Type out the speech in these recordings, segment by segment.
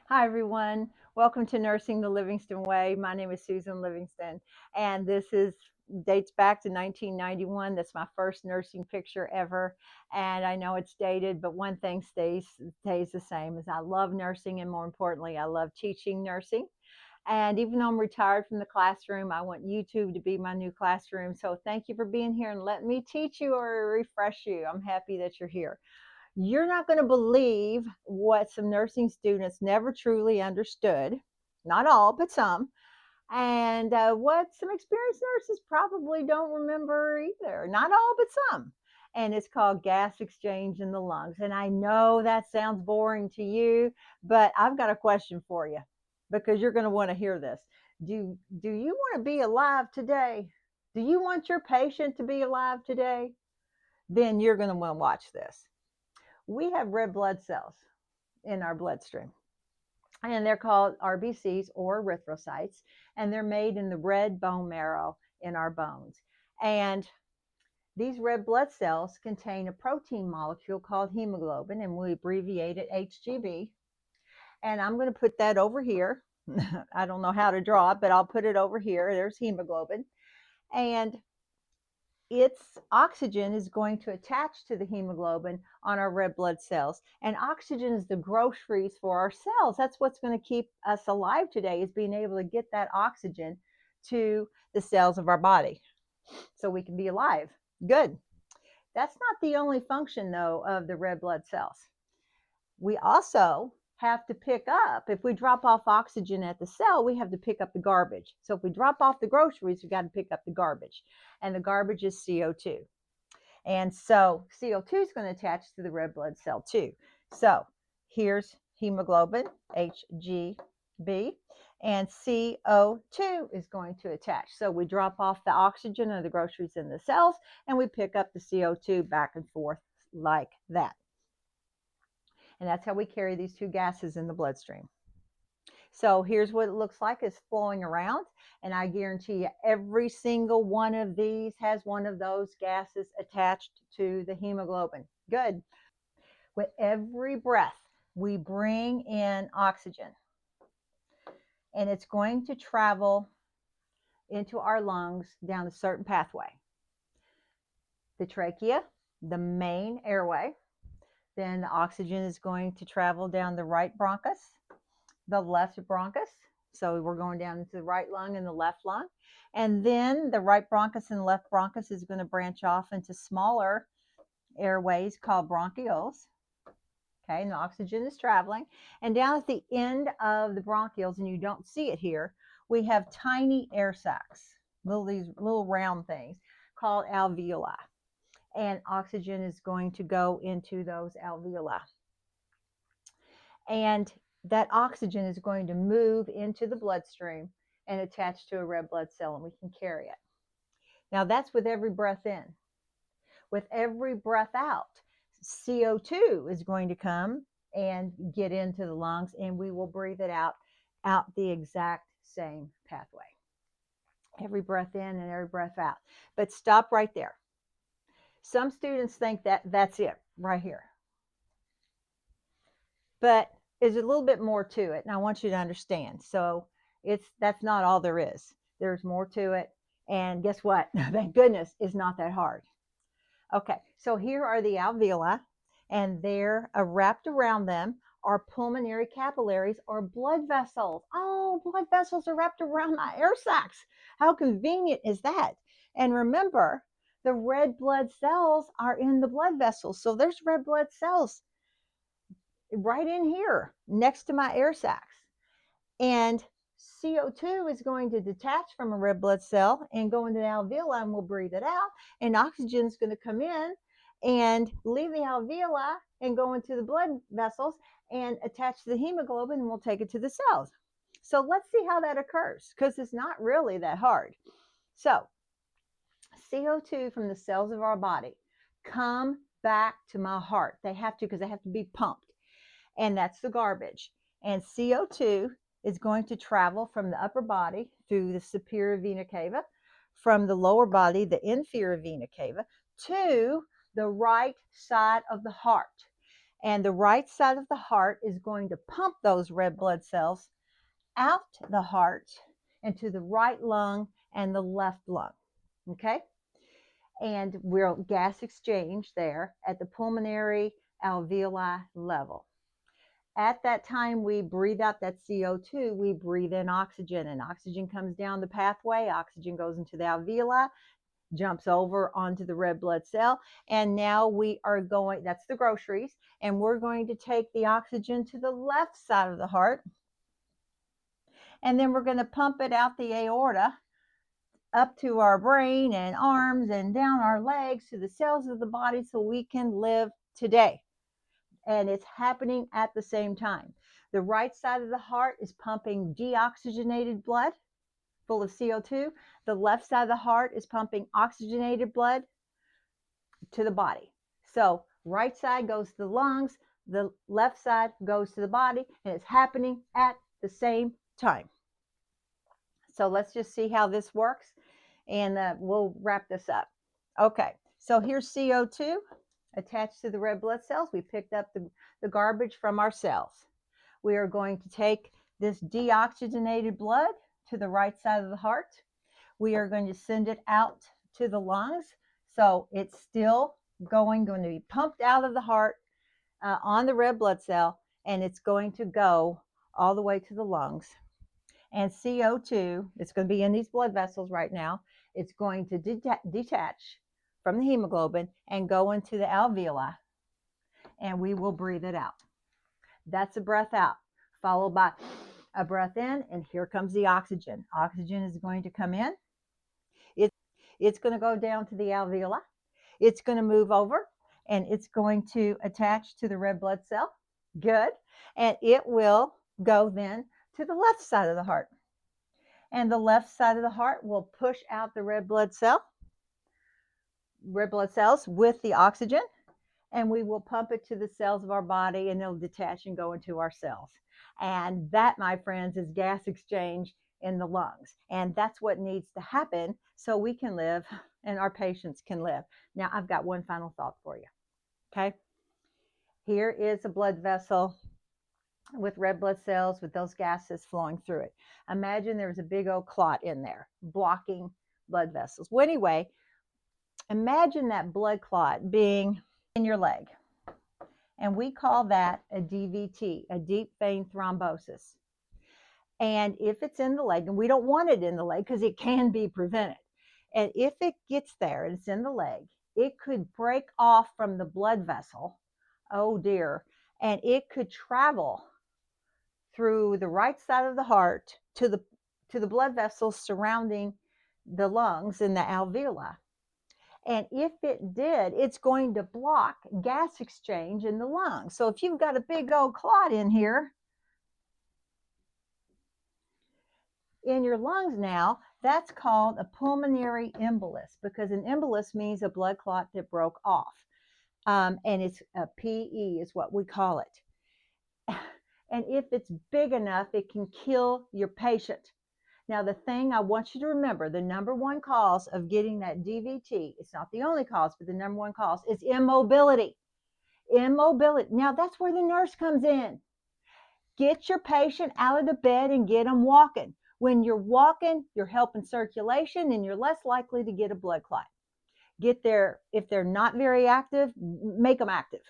Hi, everyone. Welcome to Nursing the Livingston Way. My name is Susan Livingston, and this is dates back to 1991. That's my first nursing picture ever, and I know it's dated, but one thing stays the same: is I love nursing, and more importantly, I love teaching nursing. And even though I'm retired from the classroom, I want YouTube to be my new classroom. So thank you for being here and let me teach you or refresh you. I'm happy that you're here. You're not going to believe what some nursing students never truly understood. Not all, but some. And what some experienced nurses probably don't remember either. Not all, but some. And it's called gas exchange in the lungs. And I know that sounds boring to you, but I've got a question for you because you're going to want to hear this. Do you want to be alive today? Do you want your patient to be alive today? Then you're going to want to watch this. We have red blood cells in our bloodstream, and they're called RBCs or erythrocytes, and they're made in the red bone marrow in our bones. And these red blood cells contain a protein molecule called hemoglobin, and we abbreviate it HGB. And I'm going to put that over here. I don't know how to draw it, but I'll put it over here. There's hemoglobin. And its oxygen is going to attach to the hemoglobin on our red blood cells, and oxygen is the groceries for our cells. That's what's going to keep us alive today, is being able to get that oxygen to the cells of our body so we can be alive. Good. That's not the only function, though, of the red blood cells. We also have to pick up, if we drop off oxygen at the cell, we have to pick up the garbage. So if we drop off the groceries, we got to pick up the garbage, and the garbage is CO2. And so CO2 is going to attach to the red blood cell too. So here's hemoglobin, HGB, and CO2 is going to attach. So we drop off the oxygen or the groceries in the cells, and we pick up the CO2 back and forth like that. And that's how we carry these two gases in the bloodstream. So here's what it looks like. It's flowing around, and I guarantee you every single one of these has one of those gases attached to the hemoglobin. Good. With every breath, we bring in oxygen, and it's going to travel into our lungs down a certain pathway. The trachea, the main airway, then the oxygen is going to travel down the right bronchus, the left bronchus. So we're going down into the right lung and the left lung. And then the right bronchus and left bronchus is going to branch off into smaller airways called bronchioles. Okay, and the oxygen is traveling. And down at the end of the bronchioles, and you don't see it here, we have tiny air sacs, these little round things called alveoli. And oxygen is going to go into those alveoli. And that oxygen is going to move into the bloodstream and attach to a red blood cell, and we can carry it. Now, that's with every breath in. With every breath out, CO2 is going to come and get into the lungs, and we will breathe it out the exact same pathway. Every breath in and every breath out. But stop right there. Some students think that that's it right here. But there's a little bit more to it, and I want you to understand. So that's not all there is. There's more to it, and guess what? Thank goodness it's not that hard. Okay, so here are the alveoli, and they're wrapped around them are pulmonary capillaries or blood vessels. Oh, blood vessels are wrapped around my air sacs. How convenient is that? And remember, the red blood cells are in the blood vessels. So there's red blood cells right in here next to my air sacs. And CO2 is going to detach from a red blood cell and go into the alveoli, and we'll breathe it out. And oxygen is going to come in and leave the alveoli and go into the blood vessels and attach to the hemoglobin, and we'll take it to the cells. So let's see how that occurs, because it's not really that hard. So CO2 from the cells of our body come back to my heart. They have to, because they have to be pumped. And that's the garbage. And CO2 is going to travel from the upper body through the superior vena cava, from the lower body, the inferior vena cava, to the right side of the heart. And the right side of the heart is going to pump those red blood cells out the heart into the right lung and the left lung. Okay? And we'll gas exchange there at the pulmonary alveoli level. At that time, we breathe out that CO2, we breathe in oxygen, and oxygen comes down the pathway. Oxygen goes into the alveoli, jumps over onto the red blood cell, and now we are going, that's the groceries, and we're going to take the oxygen to the left side of the heart, and then we're going to pump it out the aorta up to our brain and arms and down our legs to the cells of the body so we can live today. And it's happening at the same time. The right side of the heart is pumping deoxygenated blood full of CO2. The left side of the heart is pumping oxygenated blood to the body. So right side goes to the lungs, the left side goes to the body, and it's happening at the same time. So let's just see how this works, and we'll wrap this up. Okay, so here's CO2 attached to the red blood cells. We picked up the garbage from our cells. We are going to take this deoxygenated blood to the right side of the heart. We are going to send it out to the lungs. So it's still going to be pumped out of the heart on the red blood cell, and it's going to go all the way to the lungs. And CO2, it's going to be in these blood vessels right now. It's going to detach from the hemoglobin and go into the alveoli, and we will breathe it out. That's a breath out, followed by a breath in, and here comes the oxygen. Oxygen is going to come in. It's going to go down to the alveoli. It's going to move over, and it's going to attach to the red blood cell. Good. And it will go then to the left side of the heart. And the left side of the heart will push out the red blood cells with the oxygen, and we will pump it to the cells of our body, and it'll detach and go into our cells. And that, my friends, is gas exchange in the lungs. And that's what needs to happen so we can live and our patients can live. Now, I've got one final thought for you. Okay. Here is a blood vessel with red blood cells with those gases flowing through it. Imagine there's a big old clot in there blocking blood vessels. Well, anyway, imagine that blood clot being in your leg. And we call that a DVT, a deep vein thrombosis. And if it's in the leg, and we don't want it in the leg because it can be prevented. And if it gets there and it's in the leg, it could break off from the blood vessel. Oh dear. And it could travel through the right side of the heart to the blood vessels surrounding the lungs and the alveoli. And if it did, it's going to block gas exchange in the lungs. So if you've got a big old clot in here, in your lungs now, that's called a pulmonary embolus, because an embolus means a blood clot that broke off. And it's a PE is what we call it. And if it's big enough, it can kill your patient. Now, the thing I want you to remember, the number one cause of getting that DVT, it's not the only cause, but the number one cause is immobility. Immobility. Now, that's where the nurse comes in. Get your patient out of the bed and get them walking. When you're walking, you're helping circulation and you're less likely to get a blood clot. Get there, if they're not very active, make them active.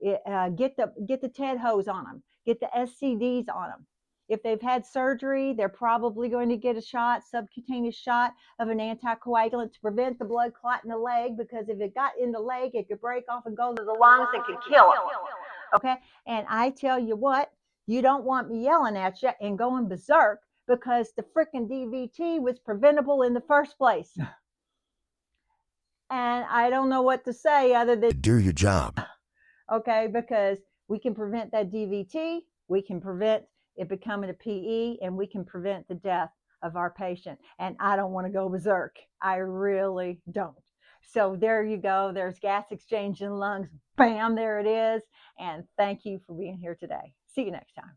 Get the TED hose on them. Get the SCDs on them. If they've had surgery, they're probably going to get a shot, subcutaneous shot of an anticoagulant to prevent the blood clot in the leg, because if it got in the leg, it could break off and go to the lungs and can kill them. Okay? And I tell you what, you don't want me yelling at you and going berserk because the freaking DVT was preventable in the first place. And I don't know what to say other than do your job. Okay, because we can prevent that DVT, we can prevent it becoming a PE, and we can prevent the death of our patient. And I don't want to go berserk. I really don't. So there you go. There's gas exchange in the lungs. Bam, there it is. And thank you for being here today. See you next time.